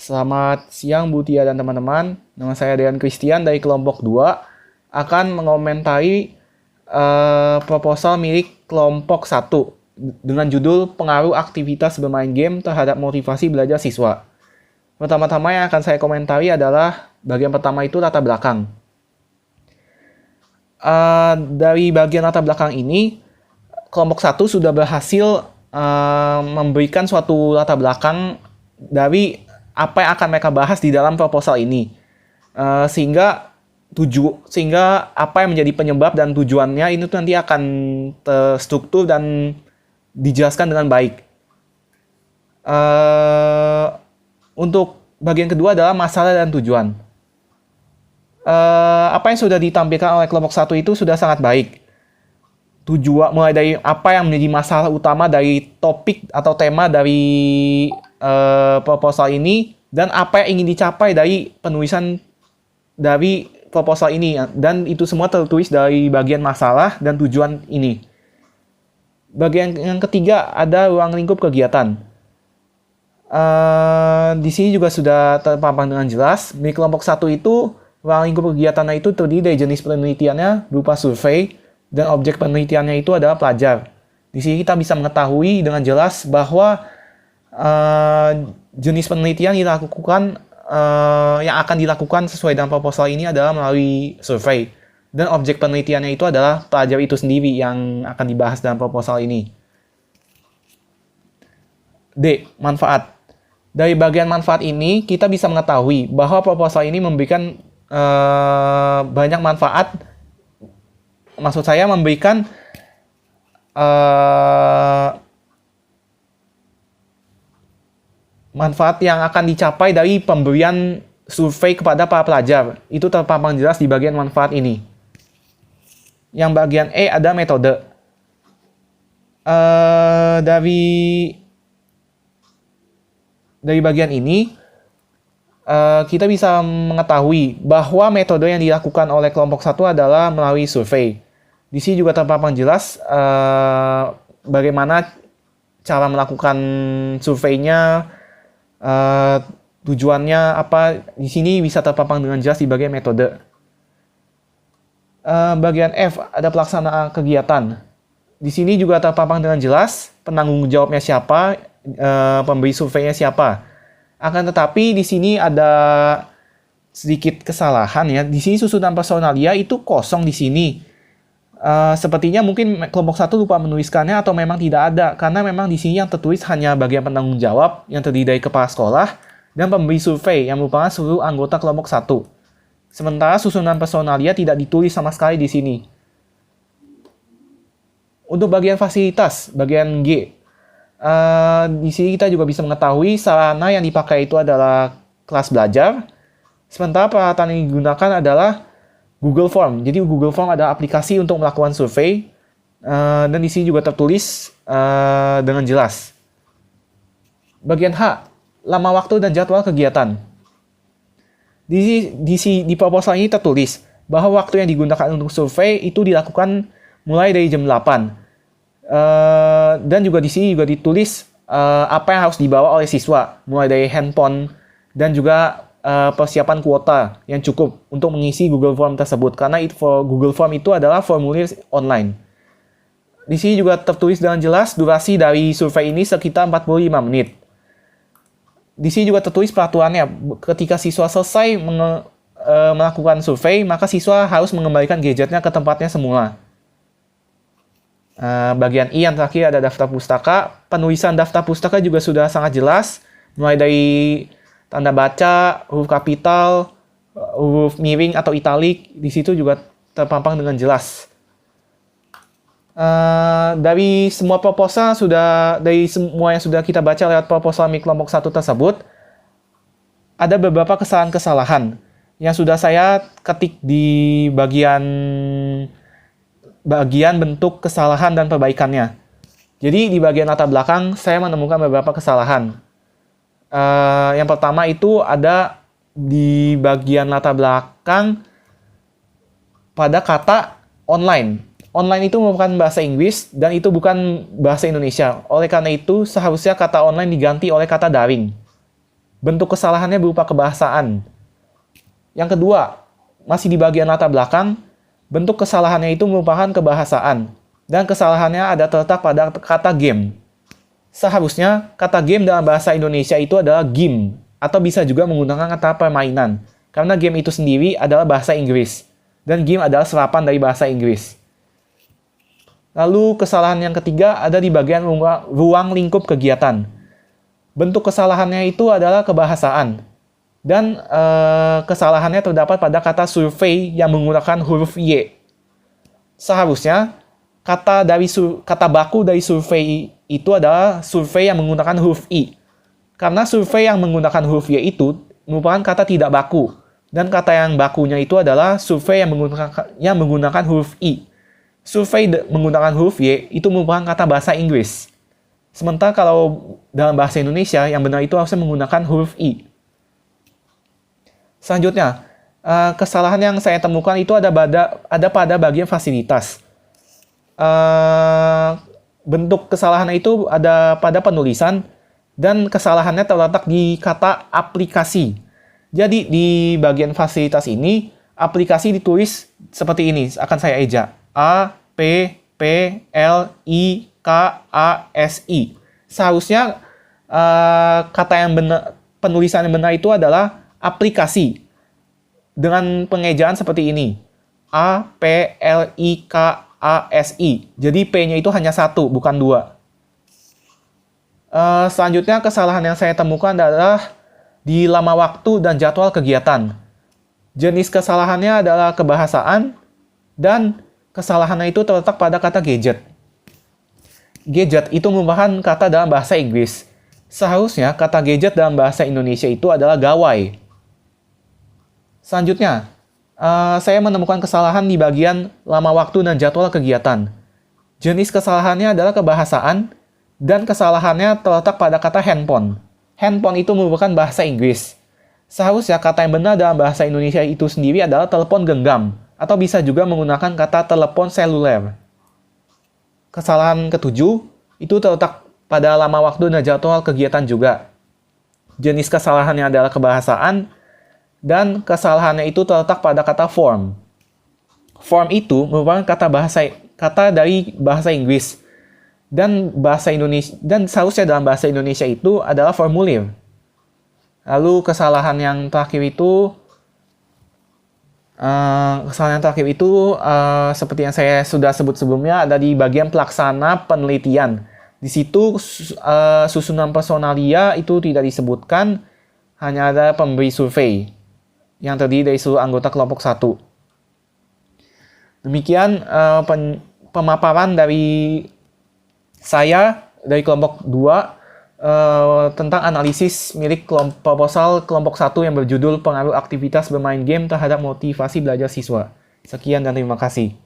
Selamat siang Bu Tia dan teman-teman. Nama saya Dean Christian dari kelompok 2 akan mengomentari proposal milik kelompok 1 dengan judul pengaruh aktivitas bermain game terhadap motivasi belajar siswa. Pertama-tama yang akan saya komentari adalah bagian pertama itu latar belakang. Dari bagian latar belakang ini, kelompok 1 sudah berhasil memberikan suatu latar belakang dari apa yang akan mereka bahas di dalam proposal ini, sehingga apa yang menjadi penyebab dan tujuannya ini nanti akan terstruktur dan dijelaskan dengan baik. Untuk bagian kedua adalah masalah dan tujuan. Apa yang sudah ditampilkan oleh kelompok 1 itu sudah sangat baik. Tujuan mulai dari apa yang menjadi masalah utama dari topik atau tema dari proposal ini dan apa yang ingin dicapai dari penulisan dari proposal ini, dan itu semua tertulis dari bagian masalah dan tujuan ini. Bagian yang ketiga ada ruang lingkup kegiatan. Di sini juga sudah terpampang dengan jelas. Di kelompok 1 itu ruang lingkup kegiatannya itu terdiri dari jenis penelitiannya berupa survei, dan objek penelitiannya itu adalah pelajar. Di sini kita bisa mengetahui dengan jelas bahwa jenis penelitian yang akan dilakukan sesuai dengan proposal ini adalah melalui survei, dan objek penelitiannya itu adalah pelajar itu sendiri yang akan dibahas dalam proposal ini. D. Manfaat. Dari bagian manfaat ini kita bisa mengetahui bahwa proposal ini memberikan banyak manfaat. Maksud saya memberikan manfaat yang akan dicapai dari pemberian survei kepada para pelajar. Itu terpampang jelas di bagian manfaat ini. Yang bagian E ada metode. Dari bagian ini kita bisa mengetahui bahwa metode yang dilakukan oleh kelompok 1 adalah melalui survei. Di sini juga terpampang jelas bagaimana cara melakukan surveinya, tujuannya apa. Di sini bisa terpampang dengan jelas di bagian metode. Bagian F ada pelaksana kegiatan. Di sini juga terpampang dengan jelas penanggung jawabnya siapa, pemberi surveinya siapa. Akan tetapi di sini ada sedikit kesalahan ya. Di sini susunan personalia itu kosong di sini. Sepertinya mungkin kelompok 1 lupa menuliskannya atau memang tidak ada, karena memang di sini yang tertulis hanya bagian penanggung jawab yang terdiri dari kepala sekolah dan pemberi survei yang merupakan seluruh anggota kelompok 1. Sementara susunan personalia tidak ditulis sama sekali di sini. Untuk bagian fasilitas, bagian G, di sini kita juga bisa mengetahui sarana yang dipakai itu adalah kelas belajar, sementara peralatan yang digunakan adalah Google Form. Jadi Google Form adalah aplikasi untuk melakukan survei, dan di sini juga tertulis dengan jelas. Bagian H, lama waktu dan jadwal kegiatan. Di proposal ini tertulis bahwa waktu yang digunakan untuk survei itu dilakukan mulai dari jam 8. Dan juga di sini juga ditulis apa yang harus dibawa oleh siswa, mulai dari handphone dan juga persiapan kuota yang cukup untuk mengisi Google Form tersebut, karena Google Form itu adalah formulir online. Di sini juga tertulis dengan jelas durasi dari survei ini sekitar 45 menit. Di sini juga tertulis peraturannya, ketika siswa selesai melakukan survei, maka siswa harus mengembalikan gadgetnya ke tempatnya semula. Bagian I yang terakhir ada daftar pustaka. Penulisan daftar pustaka juga sudah sangat jelas, mulai dari tanda baca, huruf kapital, huruf miring atau italik, di situ juga terpampang dengan jelas. Dari semua yang sudah kita baca lewat proposal milik kelompok 1 tersebut, ada beberapa kesalahan-kesalahan yang sudah saya ketik di bagian bentuk kesalahan dan perbaikannya. Jadi di bagian latar belakang saya menemukan beberapa kesalahan. Yang pertama itu ada di bagian latar belakang pada kata online. Online itu merupakan bahasa Inggris dan itu bukan bahasa Indonesia. Oleh karena itu seharusnya kata online diganti oleh kata daring. bentuk kesalahannya berupa kebahasaan. Yang kedua, masih di bagian latar belakang, bentuk kesalahannya itu merupakan kebahasaan, dan kesalahannya ada terletak pada kata game. Seharusnya kata game dalam bahasa Indonesia itu adalah game, atau bisa juga menggunakan kata permainan, karena game itu sendiri adalah bahasa Inggris, dan game adalah serapan dari bahasa Inggris. Lalu kesalahan yang ketiga ada di bagian ruang lingkup kegiatan. Bentuk kesalahannya itu adalah kebahasaan, dan kesalahannya terdapat pada kata survei yang menggunakan huruf Y. Seharusnya kata baku dari survei itu adalah survei yang menggunakan huruf I. Karena survei yang menggunakan huruf Y itu merupakan kata tidak baku, dan kata yang bakunya itu adalah survei yang menggunakan huruf I. Survei menggunakan huruf Y itu merupakan kata bahasa Inggris. Sementara kalau dalam bahasa Indonesia yang benar itu harusnya menggunakan huruf I. Selanjutnya, kesalahan yang saya temukan itu ada pada bagian fasilitas. Bentuk kesalahan itu ada pada penulisan, dan kesalahannya terletak di kata aplikasi. Jadi di bagian fasilitas ini, aplikasi ditulis seperti ini, akan saya eja. A-P-P-L-I-K-A-S-I. Seharusnya kata yang benar, penulisan yang benar itu adalah aplikasi, dengan pengejaan seperti ini. A-P-L-I-K-A-S-I. Jadi P-nya itu hanya satu, bukan dua. Selanjutnya kesalahan yang saya temukan adalah di lama waktu dan jadwal kegiatan. Jenis kesalahannya adalah kebahasaan, dan kesalahannya itu terletak pada kata gadget. Gadget itu merupakan kata dalam bahasa Inggris. Seharusnya kata gadget dalam bahasa Indonesia itu adalah gawai. Selanjutnya, saya menemukan kesalahan di bagian lama waktu dan jadwal kegiatan. Jenis kesalahannya adalah kebahasaan, dan kesalahannya terletak pada kata handphone. Handphone itu merupakan bahasa Inggris. Seharusnya kata yang benar dalam bahasa Indonesia itu sendiri adalah telepon genggam, atau bisa juga menggunakan kata telepon seluler. Kesalahan ketujuh itu terletak pada lama waktu dan jadwal kegiatan juga. Jenis kesalahannya adalah kebahasaan, dan kesalahannya itu terletak pada kata form. Form itu merupakan kata dari bahasa Inggris, dan seharusnya dalam bahasa Indonesia itu adalah formulir. Lalu kesalahan yang terakhir itu seperti yang saya sudah sebut sebelumnya, ada di bagian pelaksana penelitian. Di situ susunan personalia itu tidak disebutkan, hanya ada pemberi survei yang terdiri dari seluruh anggota kelompok 1. Demikian pemaparan dari saya dari kelompok 2 tentang analisis milik proposal kelompok 1 yang berjudul pengaruh aktivitas bermain game terhadap motivasi belajar siswa. Sekian dan terima kasih.